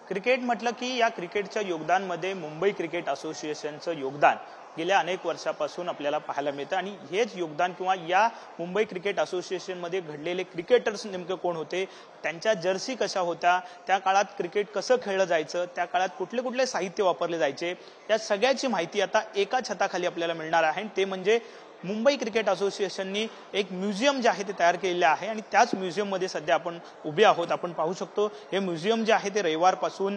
Cricket म्हटलं की या क्रिकेटच्या योगदानमध्ये मुंबई क्रिकेट असोसिएशनचं योगदान गेल्या अनेक वर्षापासून आपल्याला पाहायला मिळतं आणि हेच योगदान किंवा या मुंबई क्रिकेट असोसिएशनमध्ये घडलेले क्रिकेटर्स नेमके कोण होते, त्यांच्या जर्सी कशा होत्या, त्या काळात क्रिकेट कसं खेळलं जायचं, त्या काळात कुठले कुठले साहित्य वापरले जायचे, या सगळ्याची माहिती आता एका छताखाली आपल्याला मिळणार आहे। ते म्हणजे मुंबई क्रिकेट असोसिएशननी एक म्युझियम जे आहे ते तयार केलेले आहे आणि त्याच म्युझियम मध्ये सध्या आपण उभे आहोत। आपण पाहू शकतो हे म्युझियम जे आहे ते रविवारपासून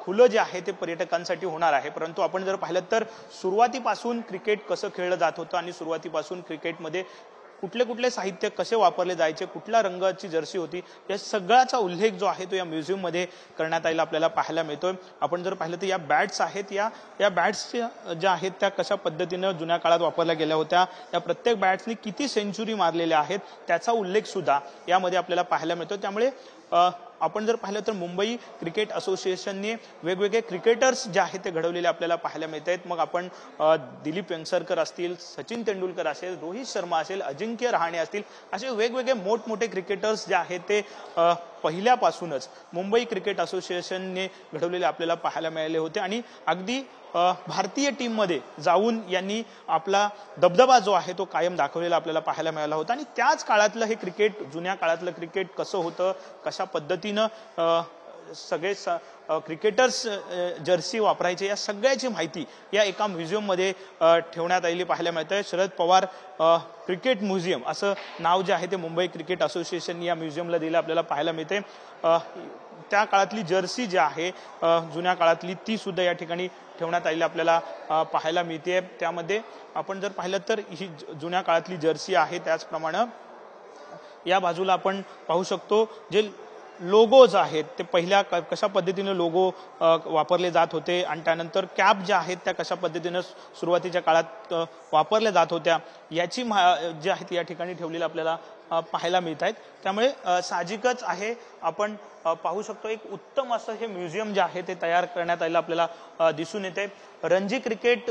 खुलं जे आहे ते पर्यटकांसाठी होणार आहे। परंतु आपण जर पाहिलं तर सुरुवातीपासून क्रिकेट कसं खेळलं जात होतं आणि सुरुवातीपासून क्रिकेटमध्ये कुठले कुठले साहित्य कसे वापरले जायचे, कुठल्या रंगाची जर्सी होती, या सगळ्याचा उल्लेख जो आहे तो या म्युझियम मध्ये करण्यात आलेला आपल्याला पाहायला मिळतोय। आपण जर पाहिलं तर या बॅट्स आहेत, या बॅट्स ज्या आहेत त्या कशा पद्धतीने जुन्या काळात वापरल्या गेल्या होत्या, या प्रत्येक बॅट्सनी किती सेंचुरी मारलेल्या आहेत त्याचा उल्लेख सुद्धा यामध्ये आपल्याला पाहायला मिळतो। त्यामुळे आपण जर पाहिलं तर मुंबई क्रिकेट असोसिएशनने वेगवेगळे क्रिकेटर्स जे आहेत ते घडवलेले आपल्याला पाहायला मिळत आहेत। मग आपण दिलीप वेंगसरकर असतील, सचिन तेंडुलकर असेल, रोहित शर्मा असेल, अजिंक्य रहाणे असतील, असे वेगवेगळे मोठमोठे क्रिकेटर्स जे आहेत ते पहिल्यापासूनच मुंबई क्रिकेट असोसिएशनने घडवलेले आपल्याला पाहायला मिळाले होते आणि अगदी भारतीय टीम मध्ये जाऊन यांनी आपला दबदबा जो आहे तो कायम दाखवलेला आपल्याला पाहायला मिळाला होता। आणि त्याच काळातलं हे क्रिकेट, जुन्या काळातलं क्रिकेट कसं होतं, कशा पद्धतीनं सगळे क्रिकेटर्स जर्सी वापरायचे, या सगळ्याची माहिती या एका म्युझियम मध्ये ठेवण्यात आलेली पाहायला मिळते। शरद पवार क्रिकेट म्युझियम असं नाव जे आहे ते मुंबई क्रिकेट असोसिएशन या म्युझियमला दिलं आपल्याला पाहायला मिळते। त्या काळातली जर्सी जी आहे जुन्या काळातली ती सुद्धा या ठिकाणी ठेवण्यात आलेली आपल्याला पाहायला मिळते। त्यामध्ये आपण जर पाहिलं तर ही जुन्या काळातली जर्सी आहे, त्याचप्रमाणे या बाजूला आपण पाहू शकतो जे लोगोज आहेत ते पहिल्या कशा पद्धतीने लोगो वापरले जात होते आणि त्यानंतर कॅप ज्या आहेत त्या कशा पद्धतीने सुरुवातीच्या काळात वापरल्या जात होत्या याची जी आहे या ठिकाणी ठेवलेली आपल्याला पाहायला मिळत आहेत। त्यामुळे साहजिकच आहे आपण पाहू शकतो एक उत्तम असं हे म्युझियम जे आहे ते तयार करण्यात आलेलं आपल्याला दिसून येते। रणजी क्रिकेट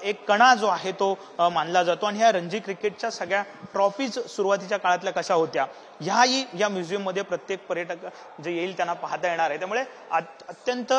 एक कणा जो आहे तो मानला जातो आणि ह्या रणजी क्रिकेटच्या सगळ्या ट्रॉफीज सुरुवातीच्या काळातल्या कशा होत्या ह्याही या म्युझियम मध्ये प्रत्येक पर्यटक जे येईल त्यांना पाहता येणार आहे। त्यामुळे अत्यंत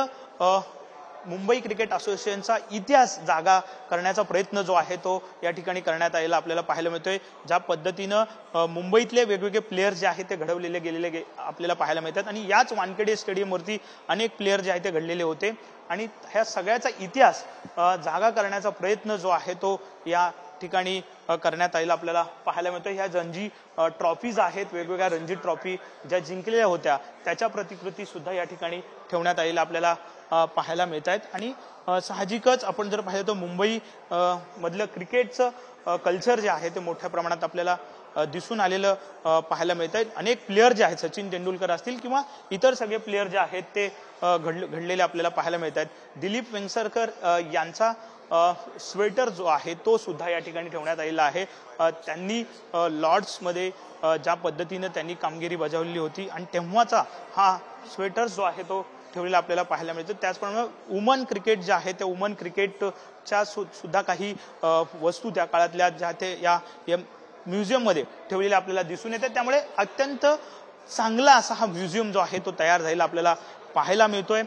मुंबई क्रिकेट असोसिएशनचा इतिहास जागा करण्याचा प्रयत्न जो आहे तो या ठिकाणी करण्यात आलेला आपल्याला पाहायला मिळतोय। ज्या पद्धतीनं मुंबईतले वेगवेगळे प्लेयर जे आहेत ते घडवलेले गेलेले आपल्याला पाहायला मिळतात आणि याच वानखेडे स्टेडियमवरती अनेक प्लेयर जे आहेत ते घडलेले होते आणि ह्या सगळ्याचा इतिहास जागा करण्याचा प्रयत्न जो आहे तो या ठिकाणी करण्यात आलेला आपल्याला पाहायला मिळतोय। ह्या रणजी ट्रॉफीज आहेत, वेगवेगळ्या रणजी ट्रॉफी ज्या जिंकलेल्या होत्या त्याच्या प्रतिकृती सुद्धा या ठिकाणी ठेवण्यात आलेल्या आपल्याला पाहायला मिळत आहेत। आणि साहजिकच आपण जर पाहिलं तर मुंबई मधलं क्रिकेटचं कल्चर जे आहे ते मोठ्या प्रमाणात आपल्याला दिसून आलेलं पाहायला मिळत आहे। अनेक प्लेयर जे आहेत, सचिन तेंडुलकर असतील किंवा इतर सगळे प्लेयर जे आहेत ते घडलेले आपल्याला पाहायला मिळत आहेत। दिलीप वेंगसरकर यांचा स्वेटर जो आहे तो सुद्धा या ठिकाणी ठेवण्यात आलेला आहे। त्यांनी लॉर्ड्स मध्ये ज्या पद्धतीने त्यांनी कामगिरी बजावलेली होती आणि तेव्हाचा हा स्वेटर जो आहे तो ठेवलेला आपल्याला पाहायला मिळतो। त्याचप्रमाणे वुमन क्रिकेट जे आहे त्या वुमन क्रिकेटच्या सुद्धा काही वस्तू त्या काळातल्या ज्या ते या म्युझियम मध्ये ठेवलेल्या आपल्याला दिसून येतात। त्यामुळे अत्यंत चांगला असा हा म्युझियम जो आहे तो तयार झालेला आपल्याला पाहायला मिळतोय।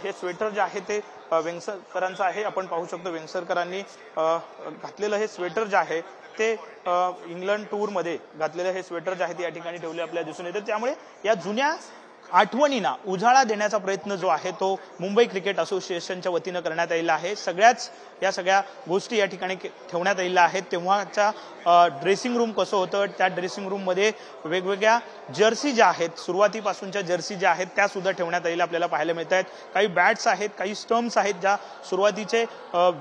हे स्वेटर जे आहे ते वेंगसरकरांचं आहे। आपण पाहू शकतो वेंगसरकरांनी घातलेलं हे स्वेटर जे आहे ते इंग्लंड टूर मध्ये घातलेलं हे स्वेटर जे आहे ते या ठिकाणी ठेवले आपल्याला दिसून येतं। त्यामुळे या जुन्या आठवणींना उजाळा देण्याचा प्रयत्न जो आहे तो मुंबई क्रिकेट असोसिएशनच्या वतीनं करण्यात आलेला आहे। या सगळ्या गोष्टी या ठिकाणी ठेवण्यात आलेल्या आहेत। तेव्हाच्या ड्रेसिंग रूम कसं होतं, त्या ड्रेसिंग रूम मध्ये वेगवेगळ्या जर्सी ज्या आहेत, सुरुवातीपासूनच्या जर्सी ज्या आहेत त्या सुद्धा ठेवण्यात आलेल्या आपल्याला पाहायला मिळत आहेत। काही बॅट्स आहेत, काही स्टम्प्स आहेत ज्या सुरुवातीचे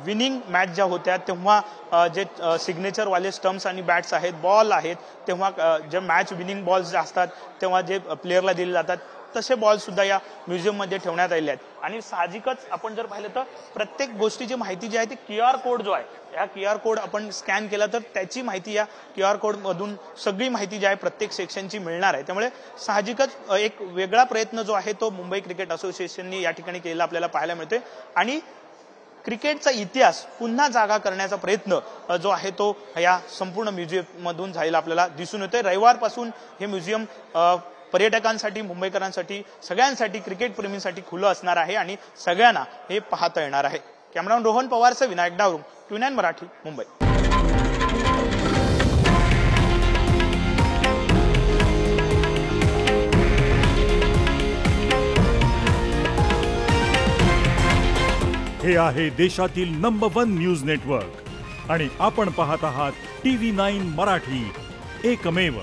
विनिंग मॅच ज्या होत्या तेव्हा जे सिग्नेचर वाले स्टम्प्स आणि बॅट्स आहेत, बॉल आहेत, तेव्हा जे मॅच विनिंग बॉल्स जे असतात तेव्हा जे प्लेयरला दिले जातात तसे बॉल सुद्धा या म्युझियम मध्ये ठेवण्यात आलेले आहेत। आणि साहजिकच आपण जर पाहिलं तर प्रत्येक गोष्टीची माहिती जी आहे ती QR कोड जो आहे, या QR कोड आपण स्कॅन केला तर त्याची माहिती या QR कोड मधून सगळी माहिती जी आहे प्रत्येक सेक्शनची मिळणार आहे। त्यामुळे साहजिकच एक वेगळा प्रयत्न जो आहे तो मुंबई क्रिकेट असोसिएशनने या ठिकाणी केलेला आपल्याला पाहायला मिळतोय आणि क्रिकेटचा इतिहास पुन्हा जागा करण्याचा प्रयत्न जो आहे तो या संपूर्ण म्युझियम मधून झालेला आपल्याला दिसून येतोय। रविवारपासून हे म्युझियम पर्यटकांसाठी, मुंबईकरांसाठी, सगळ्यांसाठी, क्रिकेट प्रेमींसाठी खुलं असणार आहे आणि सगळ्यांना हे पाहता येणार आहे. कॅमेरामॅन रोहन पवारसह विनायक डावरू, ट्यून9 मराठी, मुंबई. हे आहे देशातील नंबर 1 न्यूज नेटवर्क आणि आपण पाहत आहात TV9 मराठी, एकमेव.